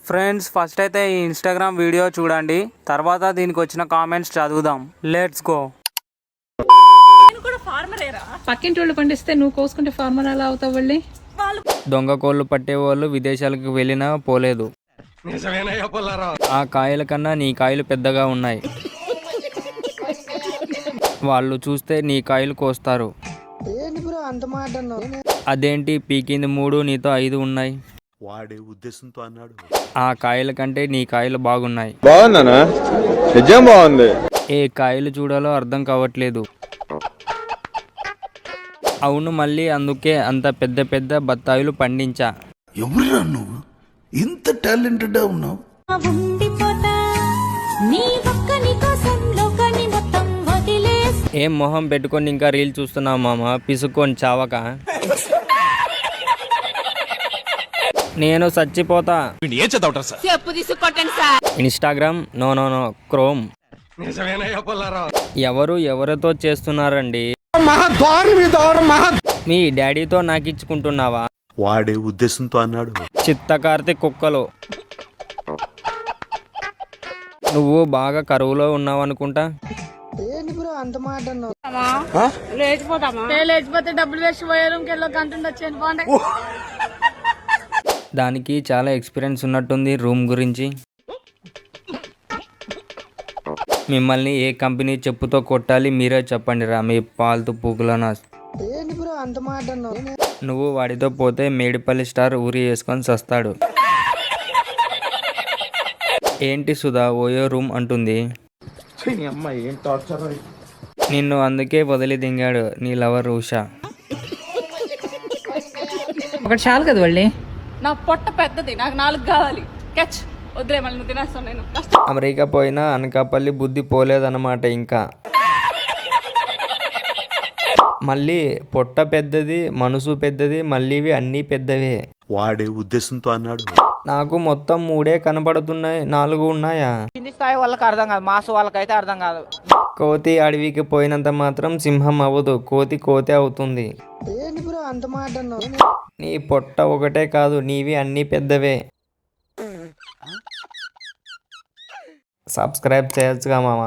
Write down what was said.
Friends first అయితే ఈ Instagram video చూడండి, తర్వాత దీనికి వచ్చిన కామెంట్స్ చదువుదాం. Let's go. పక్కింటి వాళ్ళు పండిస్తే నువ్వు కోసుకుంటే ఫార్మర్ ఎలా అవుతావు? వెళ్ళి దొంగ కోళ్ళు పట్టేవాళ్ళు విదేశాలకు వెళ్ళినా పోలేదు. ఆ కాయల కన్నా నీ కాయలు పెద్దగా ఉన్నాయి. వాళ్ళు చూస్తే నీ కాయలు కోస్తారు. అదేంటి పీకింది 3 నీతో 5 ఉన్నాయి? వాడే ఉద్దేశంతో అన్నాడు. ఆ కాయల కంటే నీ కాయలు బాగున్నాయి. బాగుందనా? నిజం బాగుంది. ఏ కాయలు చూడాలో అర్థం కావట్లేదు. అవును, మళ్ళీ అందుకే అంత పెద్ద పెద్ద బత్తాయిలు పండించా. ఎవరురా నువ్వు ఇంత టాలెంటెడ్ ఉన్నావు? ఏం మొహం పెట్టుకొని ఇంకా రీల్ చూస్తున్నావు మామ? పిసుకొని చావక. నేను చచ్చిపోతా. Instagram no no no, Chrome. ఎవరితో చేస్తున్నారండి? మీ డాడీతో నాకిచ్చుకుంటున్నావా? వాడే ఉద్దేశంతో అన్నాడు. చిత్తకార్తి కుక్కలు. నువ్వు బాగా కరువులో ఉన్నావు అనుకుంటా. లేచిపోతే డబ్బులు వేసి పోయేలో గంట వచ్చాను. దానికి చాలా ఎక్స్పీరియన్స్ ఉన్నట్టుంది రూమ్ గురించి. మిమ్మల్ని ఏ కంపెనీ చెప్పుతో కొట్టాలి మీరే చెప్పండి రా, మీ పాల్తు పూకులనా. నువ్వు వాడితో పోతే మేడిపల్లి స్టార్ ఊరి వేసుకొని చస్తాడు. ఏంటి సుధా ఓయో రూమ్ అంటుంది? నిన్ను అందుకే వదిలి దింగాడు నీ లవర్ ఉషా. ఒకటి చాలు కదా వాళ్ళి. నా పొట్ట పెద్దది, నాకు 4 కావాలి. కెచ్ వద్దులే, మళ్ళీ నువ్వు తినేస్తాను నేను. అమెరికా పోయినా అనకాపల్లి బుద్ధి పోలేదన్నమాట. ఇంకా మళ్ళీ పొట్ట పెద్దది, మనసు పెద్దది, మళ్ళీ అన్నీ పెద్దవే. వాడే ఉద్దేశంతో అన్నాడు. నాకు మొత్తం 3 కనపడుతున్నాయి, 4 ఉన్నాయా? కింది స్థాయి వాళ్ళకి అర్థం కాదు, మాసు వాళ్ళకైతే అర్థం కాదు. కోతి అడవికి పోయినంత మాత్రం సింహం అవ్వదు, కోతి కోతే అవుతుంది. నీ పొట్ట ఒకటే కాదు, నీవి అన్నీ పెద్దవే. సబ్స్క్రైబ్ చేయొచ్చుగా మామ.